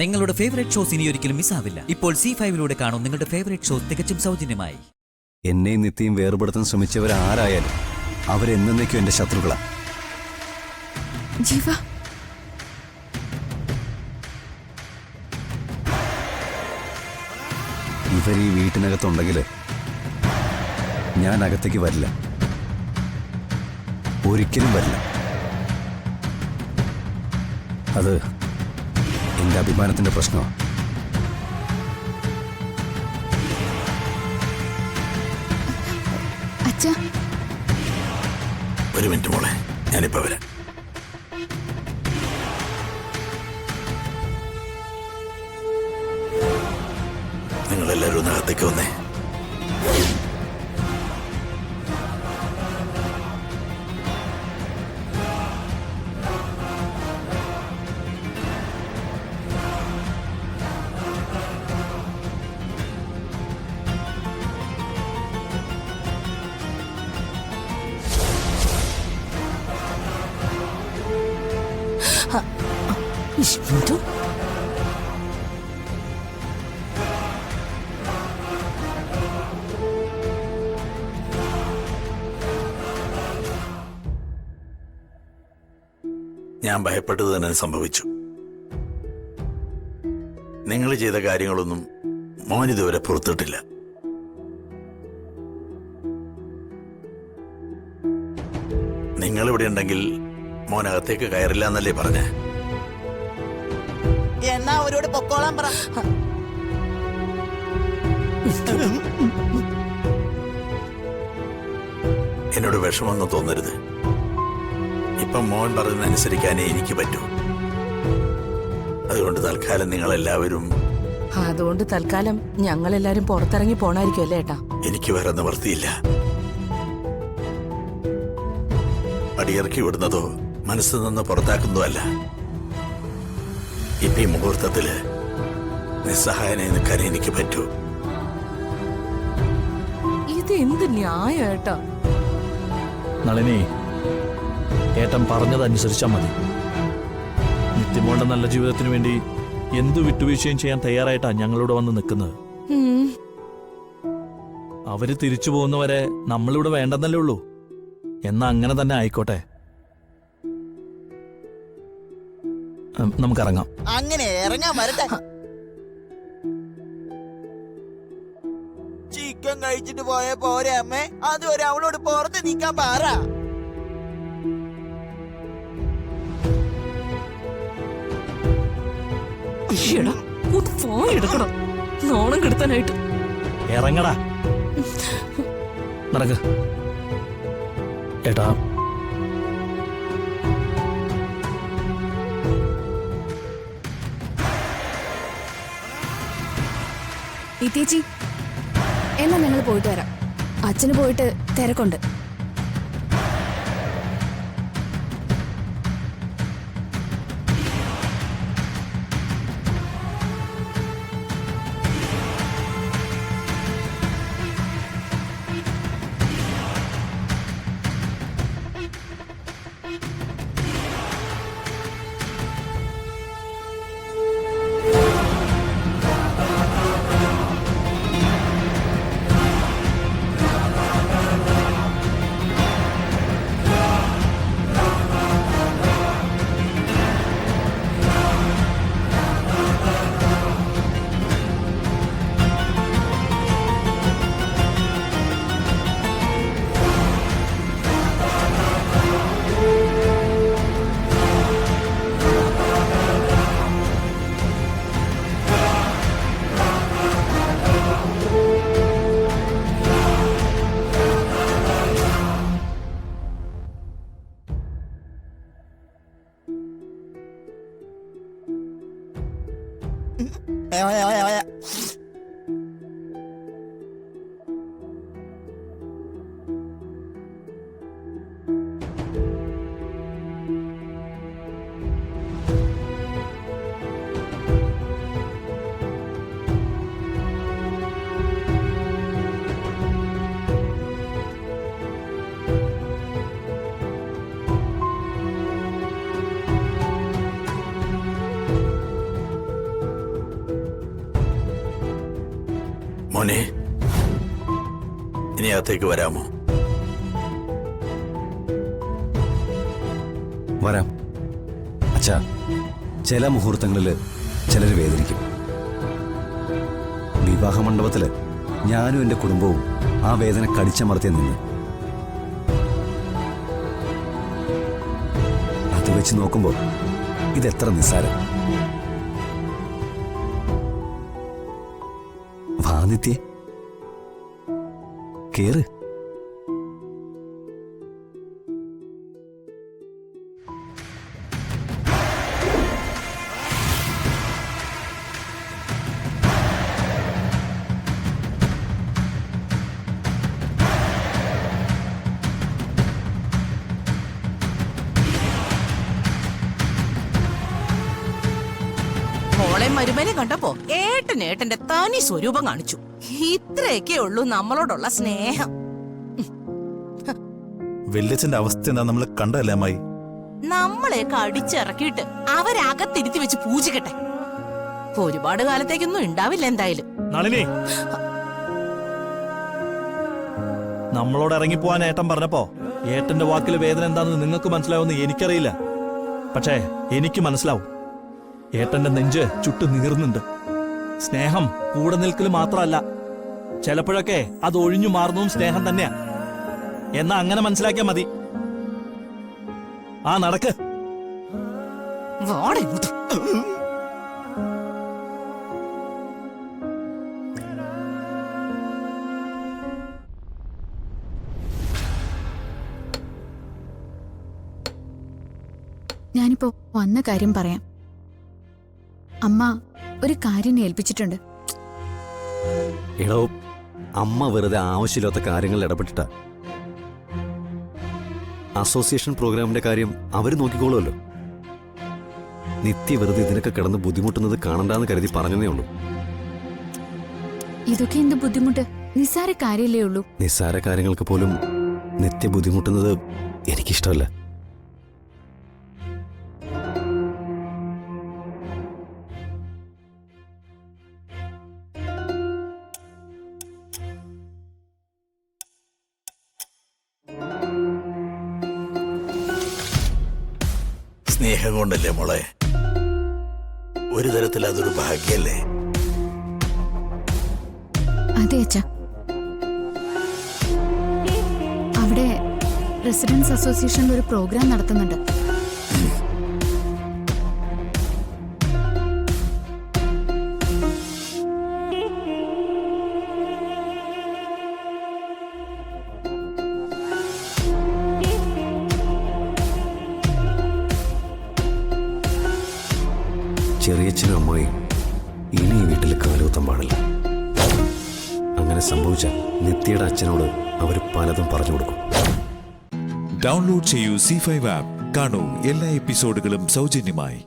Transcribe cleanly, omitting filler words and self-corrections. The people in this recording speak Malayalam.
നിങ്ങളുടെ ഫേവറേറ്റ് ഷോസ് ഇനി ഒരിക്കലും മിസ്സാവില്ല. ഇപ്പോൾ C5 കാണും നിങ്ങളുടെ ഫേവറേറ്റ് ഷോസ് തികച്ചും സൗജന്യമായി. എന്നെ നിത്യം വേർപെടുത്താൻ ശ്രമിച്ചവരാരായാലും അവരെന്നേക്കും എന്റെ ശത്രുക്കളാ. ജീവ, ഇവർ ഈ വീട്ടിനകത്തുണ്ടെങ്കിൽ ഞാൻ അകത്തേക്ക് വരില്ല, ഒരിക്കലും വരില്ല. അത് എന്റെ അഭിമാനത്തിന്റെ പ്രശ്നമാണ്. അച്ഛാ, ഒരു മിനിറ്റ് മോളെ, ഞാനിപ്പോ വരാം. നിങ്ങളെല്ലാവരും ഒന്ന് അകത്തേക്ക് വന്നേ. ഇഷ്ടപ്പെട്ടു. ഞാൻ ഭയപ്പെട്ടത് തന്നെ സംഭവിച്ചു. നിങ്ങൾ ചെയ്ത കാര്യങ്ങളൊന്നും മോൻ ഇതുവരെ പുറത്തിട്ടില്ല. നിങ്ങളിവിടെ ഉണ്ടെങ്കിൽ മോനകത്തേക്ക് കയറില്ല എന്നല്ലേ പറഞ്ഞേ? എന്നാ അവരോട് പൊക്കോളാൻ പറ. എന്നോട് വിഷമൊന്നും തോന്നരുത്. ഇപ്പം മോൻ പറയുന്നതനുസരിക്കാനേ എനിക്ക് പറ്റൂ. അതുകൊണ്ട് തൽക്കാലം നിങ്ങളെല്ലാവരും അതുകൊണ്ട് തൽക്കാലം ഞങ്ങളെല്ലാരും പുറത്തിറങ്ങി പോണായിരിക്കും അല്ലേ ഏട്ടാ? എനിക്ക് വേറെ നിവർത്തിയില്ല. അടിയിറക്കി വിടുന്നതോ മനസ്സിൽ നിന്ന് പുറത്താക്കുന്നതോ അല്ല. ഇപ്പൊ ഈ മുഹൂർത്തത്തില് നിസ്സഹായനായി നിൽക്കാനേ എനിക്ക് പറ്റൂ. ഇത് എന്ത് ന്യായം ഏട്ടാ? നളിനി, ഏട്ടൻ പറഞ്ഞതനുസരിച്ചാൽ മതി. നിത്യമോളുടെ നല്ല ജീവിതത്തിന് വേണ്ടി എന്തു വിട്ടുവീഴ്ചയും ചെയ്യാൻ തയ്യാറായിട്ടാ ഞങ്ങളിവിടെ വന്ന് നിൽക്കുന്നത്. അവര് തിരിച്ചു പോകുന്നവരെ നമ്മളിവിടെ വേണ്ടെന്നല്ലേ ഉള്ളൂ. എന്നാ അങ്ങനെ തന്നെ ആയിക്കോട്ടെ. നമുക്കിറങ്ങാം. അങ്ങനെ ഇറങ്ങാൻ വരട്ടെ. ചിക്കൻ കഴിച്ചിട്ട് പോയ പോരെ അമ്മേ, അതുവരെ അവളോട് പുറത്ത് നിൽക്കാൻ പാറ. ഫോൺ എടുക്കണം, നോണം കെടുത്താനായിട്ട്. ഇറങ്ങടാ, നടക്ക്. ഏട്ടാ, ഇത്തേച്ചി, എന്നാ ഞങ്ങൾ പോയിട്ട് വരാം. അച്ഛന് പോയിട്ട് തിരക്കുണ്ട്. മോനെ, ഇനി അകത്തേക്ക് വരാമോ? വരാം. അച്ഛാ, ചില മുഹൂർത്തങ്ങളിൽ ചിലർ വേദനിക്കും. വിവാഹ മണ്ഡപത്തില് ഞാനും എൻ്റെ കുടുംബവും ആ വേദന കടിച്ചമർത്തി നിന്ന്. അത് വെച്ച് നോക്കുമ്പോൾ ഇതെത്ര നിസ്സാരം. വാ നിത്യേ, കേറ്. മോളെ മരുമനെ കണ്ടപ്പോ ഏട്ടന്റെ തനി സ്വരൂപം കാണിച്ചു. ഇത്രയൊക്കെ ഉള്ളൂ നമ്മളോടുള്ള സ്നേഹം. വല്യച്ഛന്റെ അവസ്ഥ എന്താ നമ്മൾ കണ്ടല്ലേ അമ്മായി? നമ്മളെയൊക്കെ അടിച്ചിറക്കിയിട്ട് അവരകത്തിരുത്തി വെച്ച് പൂജിക്കട്ടെ. ഒരുപാട് കാലത്തേക്കൊന്നും ഉണ്ടാവില്ല എന്തായാലും. നളിനി, നമ്മളോട് ഇറങ്ങിപ്പോവാൻ ഏട്ടൻ പറഞ്ഞപ്പോ ഏട്ടന്റെ വാക്കിലെ വേദന എന്താണെന്ന് നിങ്ങൾക്ക് മനസ്സിലാവുമെന്ന് എനിക്കറിയില്ല. പക്ഷേ എനിക്ക് മനസ്സിലാവും. ഏട്ടന്റെ നെഞ്ച് ചുട്ടു നീറുന്നുണ്ട്. സ്നേഹം കൂടെ നിൽക്കൽ മാത്രമല്ല, ചിലപ്പോഴൊക്കെ അത് ഒഴിഞ്ഞു മാറുന്നതും സ്നേഹം തന്നെയാ. എന്നാ അങ്ങനെ മനസ്സിലാക്കിയാ മതി. ആ നടക്ക്. വാടിങ്ങോട്ട്. ഞാനിപ്പോ വന്ന കാര്യം പറയാം. അമ്മ ഒരു കാര്യം ഏൽപ്പിച്ചിട്ടുണ്ട്. എടോ, അമ്മ വെറുതെ ആവശ്യമില്ലാത്ത കാര്യങ്ങളിൽ ഇടപെട്ടിട്ടാ. അസോസിയേഷൻ പ്രോഗ്രാമിന്റെ കാര്യം അവര് നോക്കിക്കോളുമല്ലോ. നിത്യ വെറുതെ ഇതിനൊക്കെ കിടന്ന് ബുദ്ധിമുട്ടുന്നത് കാണണ്ടെന്ന് കരുതി പറഞ്ഞതേ ഉള്ളൂ. ഇതൊക്കെ എന്ത് ബുദ്ധിമുട്ട്? നിസ്സാര കാര്യല്ലേ ഉള്ളൂ. നിസ്സാര കാര്യങ്ങൾക്ക് പോലും നിത്യ ബുദ്ധിമുട്ടുന്നത് എനിക്കിഷ്ടമല്ല. സ്നേഹം കൊണ്ടല്ലേ മോളെ? ഒരു തരത്തിൽ അതൊരു ഭാഗ്യല്ലേ? അതെ അച്ഛാ. അവിടെ റെസിഡൻസ് അസോസിയേഷനിൽ ഒരു പ്രോഗ്രാം നടത്തുന്നുണ്ട്. ചെറിയച്ഛനും അമ്മയും ഇനി ഈ വീട്ടിൽ കാലുകുത്താൻ പാടില്ല. അങ്ങനെ സംഭവിച്ചാൽ നിത്യയുടെ അച്ഛനോട് അവർ പലതും പറഞ്ഞു കൊടുക്കും. ഡൗൺലോഡ് ചെയ്യൂ C5 ആപ്പ്. കാണൂ എല്ലാ എപ്പിസോഡുകളും സൗജന്യമായി.